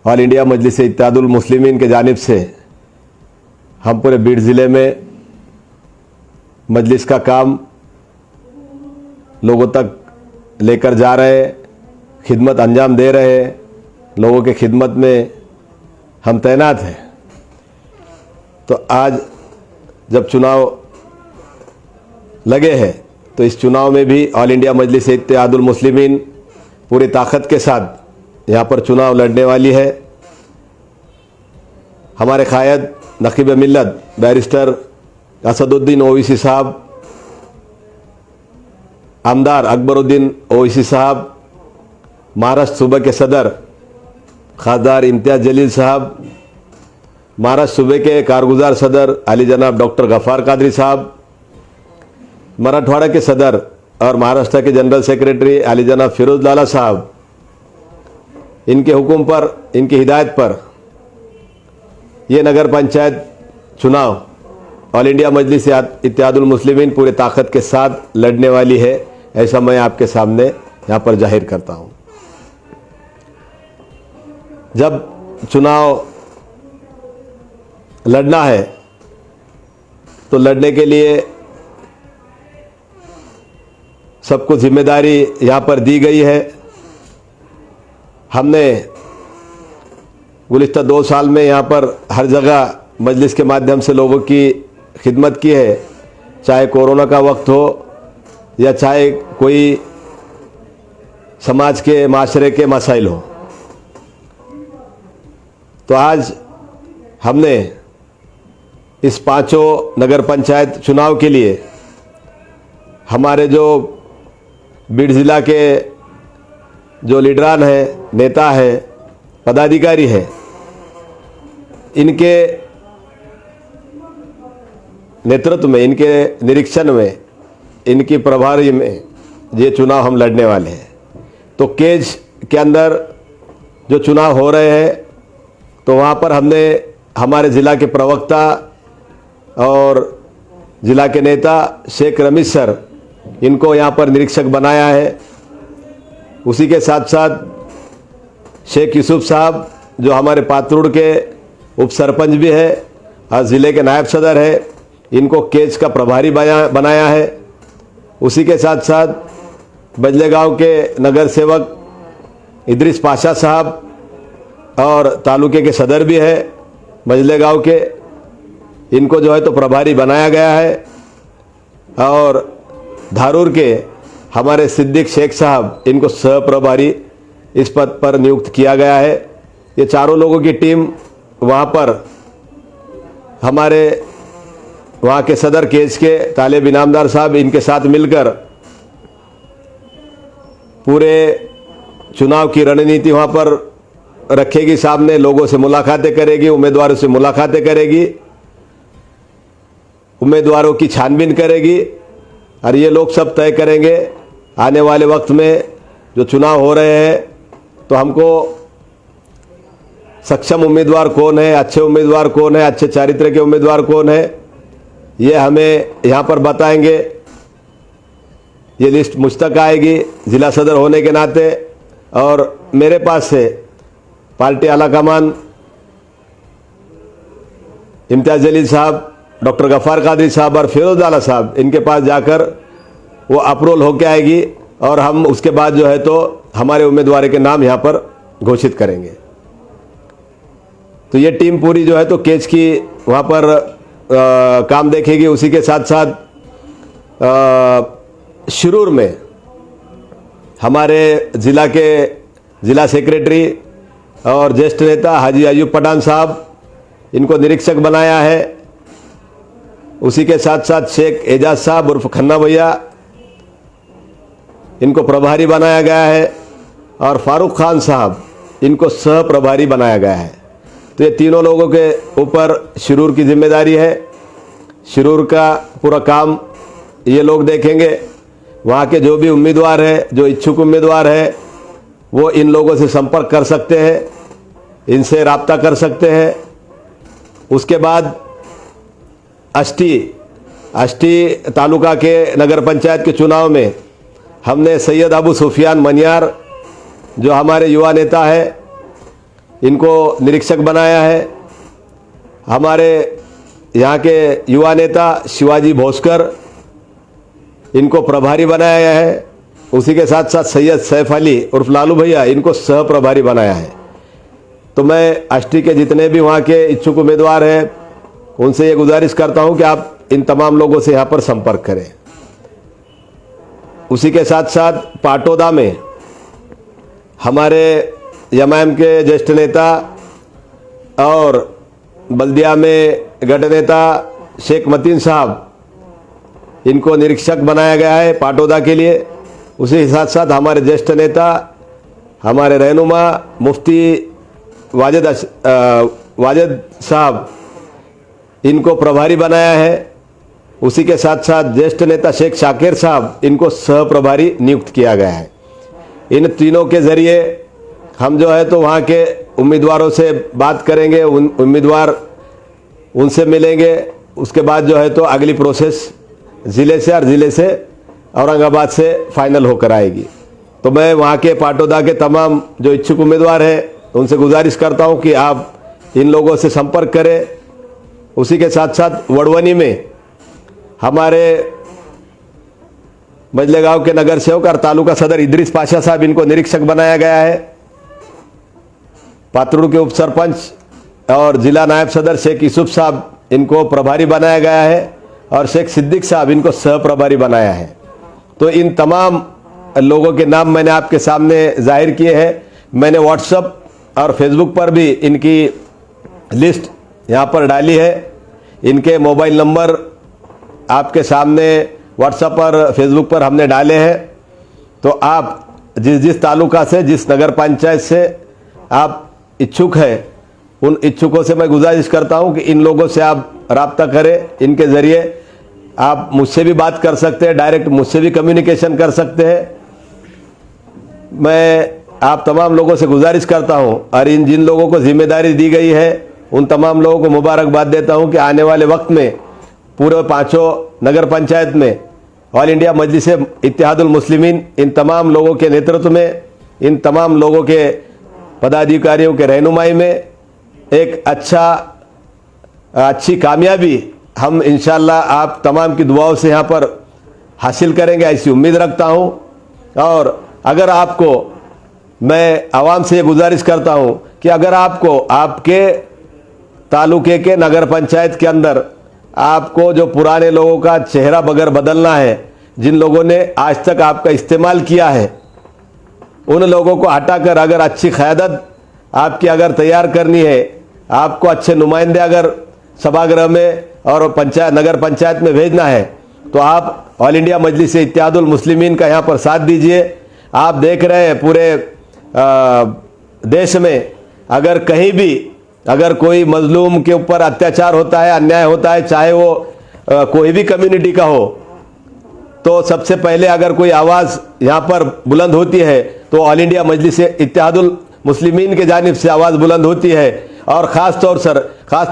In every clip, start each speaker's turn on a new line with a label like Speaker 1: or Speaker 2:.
Speaker 1: All India मजलिस इत्तेहादुल मुस्लिमीन के जानिब से हम पूरे बीड ज़िले में मजलिस का काम लोगों तक लेकर जा रहे हैं, खिदमत अंजाम दे रहे हैं। लोगों के खिदमत में हम तैनात हैं। तो आज जब चुनाव लगे हैं तो इस चुनाव में भी ऑल इंडिया मजलिस इत्तेहादुल मुस्लिमीन पूरी ताकत के साथ यहाँ पर चुनाव लड़ने वाली है। हमारे कायद नकीब मिल्लत बैरिस्टर असदुद्दीन ओवैसी साहब, आमदार अकबरुद्दीन ओवैसी साहब, महाराष्ट्र सूबे के सदर खासदार इम्तियाज़ जलील साहब, महाराष्ट्र सूबे के कारगुजार सदर अली जनाब डॉक्टर गफ़ार कादरी साहब, मराठवाड़ा के सदर और महाराष्ट्र के जनरल सेक्रेटरी अली जनाब फिरोज लाला साहब, इनके हुक्म पर, इनकी हिदायत पर ये नगर पंचायत चुनाव ऑल इंडिया मजलिस इत्तेहादुल मुस्लिमीन पूरे ताकत के साथ लड़ने वाली है। ऐसा मैं आपके सामने यहाँ पर जाहिर करता हूँ। जब चुनाव लड़ना है तो लड़ने के लिए सबको जिम्मेदारी यहाँ पर दी गई है। हमने गुज़िश्ता 2 साल में यहाँ पर हर जगह मजलिस के माध्यम से लोगों की खिदमत की है, चाहे कोरोना का वक्त हो या चाहे कोई समाज के माशरे के मसाइल हो। तो आज हमने इस 5 नगर पंचायत चुनाव के लिए हमारे जो बीड ज़िला के जो लीडरान हैं, नेता हैं, पदाधिकारी हैं, इनके नेतृत्व में, इनके निरीक्षण में, इनकी प्रभारी में ये चुनाव हम लड़ने वाले हैं। तो केज के अंदर जो चुनाव हो रहे हैं तो वहाँ पर हमने हमारे ज़िला के प्रवक्ता और ज़िला के नेता शेख रमीज़ सर, इनको यहाँ पर निरीक्षक बनाया है। उसी के साथ साथ शेख यूसुफ साहब जो हमारे पात्रुड़ के उप सरपंच भी है और ज़िले के नायब सदर है, इनको केज का प्रभारी बनाया है। उसी के साथ साथ बजले गांव के नगर सेवक इदरीस पाशा साहब और तालुके के सदर भी है बजले गांव के, इनको जो है तो प्रभारी बनाया गया है। और धारूर के हमारे सिद्दीक शेख साहब, इनको सह प्रभारी इस पद पर नियुक्त किया गया है। ये चारों लोगों की टीम वहाँ पर हमारे वहाँ के सदर केज के तालिब इनामदार साहब, इनके साथ मिलकर पूरे चुनाव की रणनीति वहाँ पर रखेगी। सामने लोगों से मुलाकातें करेगी, उम्मीदवारों से मुलाकातें करेगी, उम्मीदवारों की छानबीन करेगी और ये लोग सब तय करेंगे आने वाले वक्त में जो चुनाव हो रहे हैं तो हमको सक्षम उम्मीदवार कौन है, अच्छे उम्मीदवार कौन है, अच्छे चारित्र के उम्मीदवार कौन है, ये हमें यहाँ पर बताएंगे। ये लिस्ट मुझ तक आएगी ज़िला सदर होने के नाते, और मेरे पास से पार्टी आला कमान इम्तियाज़ जलील साहब, डॉक्टर गफ़ार कादरी साहब और फिरोज लाला साहब, इनके पास जाकर वो अप्रूवल होके आएगी और हम उसके बाद जो है तो हमारे उम्मीदवार के नाम यहाँ पर घोषित करेंगे। तो ये टीम पूरी जो है तो केज की वहाँ पर काम देखेगी। उसी के साथ साथ शिरूर में हमारे ज़िला के ज़िला सेक्रेटरी और ज्येष्ठ नेता हाजी अयूब पठान साहब, इनको निरीक्षक बनाया है। उसी के साथ साथ शेख एजाज साहब उर्फ खन्ना भैया, इनको प्रभारी बनाया गया है। और फारूक खान साहब, इनको सह प्रभारी बनाया गया है। तो ये तीनों लोगों के ऊपर शिरूर की जिम्मेदारी है। शिरूर का पूरा काम ये लोग देखेंगे। वहाँ के जो भी उम्मीदवार है, जो इच्छुक उम्मीदवार है, वो इन लोगों से संपर्क कर सकते हैं, इनसे राब्ता कर सकते हैं। उसके बाद अष्टी तालुका के नगर पंचायत के चुनाव में हमने सैयद अबू सुफियान मनियार, जो हमारे युवा नेता है, इनको निरीक्षक बनाया है। हमारे यहाँ के युवा नेता शिवाजी भोसकर, इनको प्रभारी बनाया गया है। उसी के साथ साथ सैयद सैफ अली उर्फ लालू भैया, इनको सह प्रभारी बनाया है। तो मैं अष्टी के जितने भी वहाँ के इच्छुक उम्मीदवार हैं उनसे ये गुजारिश करता हूँ कि आप इन तमाम लोगों से यहाँ पर संपर्क करें। उसी के साथ साथ पाटोदा में हमारे एमआईएम के ज्येष्ठ नेता और बल्दिया में गढ़ नेता शेख मतीन साहब, इनको निरीक्षक बनाया गया है पाटोदा के लिए। उसी के साथ साथ हमारे ज्येष्ठ नेता, हमारे रहनुमा मुफ्ती वाजिद साहब, इनको प्रभारी बनाया है। उसी के साथ साथ ज्येष्ठ नेता शेख शाकिर साहब, इनको सह प्रभारी नियुक्त किया गया है। इन तीनों के ज़रिए हम जो है तो वहाँ के उम्मीदवारों से बात करेंगे, उम्मीदवार उनसे मिलेंगे। उसके बाद जो है तो अगली प्रोसेस ज़िले से और ज़िले से औरंगाबाद से फाइनल होकर आएगी। तो मैं वहाँ के पाटोदा के तमाम जो इच्छुक उम्मीदवार हैं उनसे गुजारिश करता हूँ कि आप इन लोगों से संपर्क करें। उसी के साथ साथ वड़वनी में हमारे मजले गांव के नगर सेवक और तालुका सदर इदरीस पाशा साहब, इनको निरीक्षक बनाया गया है। पात्रुड़ के उप सरपंच और जिला नायब सदर शेख यूसुफ साहब, इनको प्रभारी बनाया गया है और शेख सिद्दीक साहब, इनको सह प्रभारी बनाया है। तो इन तमाम लोगों के नाम मैंने आपके सामने जाहिर किए हैं। मैंने व्हाट्सएप और फेसबुक पर भी इनकी लिस्ट यहाँ पर डाली है। इनके मोबाइल नंबर आपके सामने व्हाट्सएप और फेसबुक पर हमने डाले हैं। तो आप जिस जिस तालुका से, जिस नगर पंचायत से आप इच्छुक हैं, उन इच्छुकों से मैं गुजारिश करता हूं कि इन लोगों से आप राब्ता करें। इनके ज़रिए आप मुझसे भी बात कर सकते हैं, डायरेक्ट मुझसे भी कम्युनिकेशन कर सकते हैं। मैं आप तमाम लोगों से गुजारिश करता हूं और इन जिन लोगों को जिम्मेदारी दी गई है उन तमाम लोगों को मुबारकबाद देता हूं कि आने वाले वक्त में पूरे 5 नगर पंचायत में ऑल इंडिया मजलिस इत्तेहादुल मुस्लिमीन, इन तमाम लोगों के नेतृत्व में, इन तमाम लोगों के पदाधिकारियों के रहनुमाई में एक अच्छी कामयाबी हम इंशाअल्लाह आप तमाम की दुआओं से यहाँ पर हासिल करेंगे, ऐसी उम्मीद रखता हूँ। और अगर आपको, मैं आवाम से गुजारिश करता हूँ कि अगर आपको आपके तालुके के नगर पंचायत के अंदर आपको जो पुराने लोगों का चेहरा बगैर बदलना है, जिन लोगों ने आज तक आपका इस्तेमाल किया है, उन लोगों को हटाकर अगर अच्छी क़यादत आपकी अगर तैयार करनी है, आपको अच्छे नुमाइंदे अगर सभागृह में और नगर पंचायत में भेजना है, तो आप ऑल इंडिया मजलिस इत्तेहादुल मुस्लिमीन का यहाँ पर साथ दीजिए। आप देख रहे हैं पूरे देश में अगर कहीं भी अगर कोई मजलूम के ऊपर अत्याचार होता है, अन्याय होता है, चाहे वो कोई भी कम्युनिटी का हो, तो सबसे पहले अगर कोई आवाज़ यहाँ पर बुलंद होती है तो ऑल इंडिया मजलिस इत्तेहादुल मुस्लिमीन के जानिब से आवाज़ बुलंद होती है। और ख़ास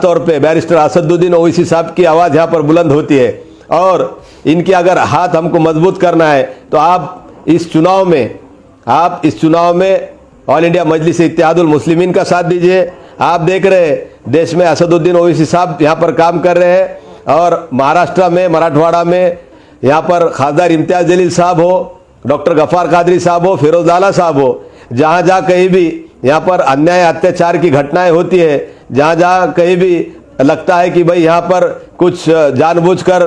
Speaker 1: तौर पे बैरिस्टर असदुद्दीन ओवैसी साहब की आवाज़ यहाँ पर बुलंद होती है। और इनकी अगर हाथ हमको मजबूत करना है तो आप इस चुनाव में ऑल इंडिया मजलिस इत्तेहादुल मुस्लिमीन का साथ दीजिए। आप देख रहे हैं देश में असदुद्दीन ओवैसी साहब यहाँ पर काम कर रहे हैं और महाराष्ट्र में, मराठवाड़ा में यहाँ पर खासदार इम्तियाज़ जलील साहब हो, डॉक्टर गफ़ार कादरी साहब हो, फिरोज लाला साहब हो, जहाँ जहाँ कहीं भी यहाँ पर अन्याय अत्याचार की घटनाएं होती है, जहाँ जहाँ कहीं भी लगता है कि भाई यहाँ पर कुछ जानबूझकर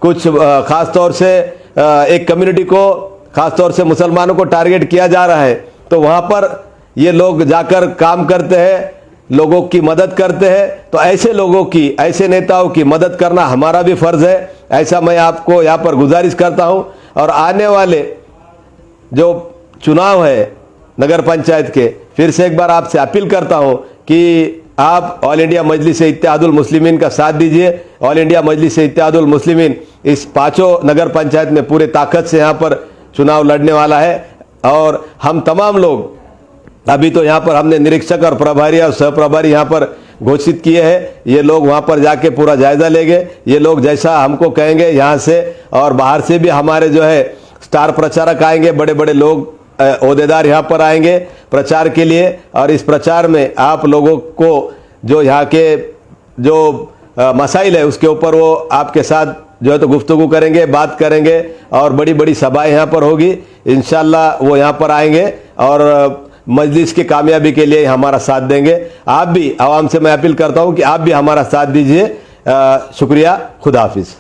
Speaker 1: कुछ ख़ास तौर से एक कम्युनिटी को, ख़ास तौर से मुसलमानों को टारगेट किया जा रहा है, तो वहाँ पर ये लोग जाकर काम करते हैं, लोगों की मदद करते हैं। तो ऐसे लोगों की, ऐसे नेताओं की मदद करना हमारा भी फ़र्ज़ है, ऐसा मैं आपको यहाँ पर गुजारिश करता हूँ। और आने वाले जो चुनाव है नगर पंचायत के, फिर से एक बार आपसे अपील करता हूँ कि आप ऑल इंडिया मजलिस इत्तेहादुल मुस्लिमीन का साथ दीजिए। ऑल इंडिया मजलिस इत्तेहादुल मुस्लिमीन इस 5 नगर पंचायत में पूरे ताकत से यहाँ पर चुनाव लड़ने वाला है। और हम तमाम लोग, अभी तो यहाँ पर हमने निरीक्षक और प्रभारी और सह प्रभारी यहाँ पर घोषित किए हैं, ये लोग वहाँ पर जाके पूरा जायजा लेंगे। ये लोग जैसा हमको कहेंगे यहाँ से और बाहर से भी हमारे जो है स्टार प्रचारक आएंगे, बड़े बड़े लोग ओहदेदार यहाँ पर आएंगे प्रचार के लिए, और इस प्रचार में आप लोगों को जो यहाँ के जो मसाइल है उसके ऊपर वो आपके साथ जो है तो गुफ्तगू करेंगे, बात करेंगे, और बड़ी बड़ी सभाएं यहाँ पर होगी। इंशाल्लाह वो यहाँ पर आएंगे और मजलिस की कामयाबी के लिए हमारा साथ देंगे। आप भी आवाम से मैं अपील करता हूँ कि आप भी हमारा साथ दीजिए। शुक्रिया, खुदा हाफिज़।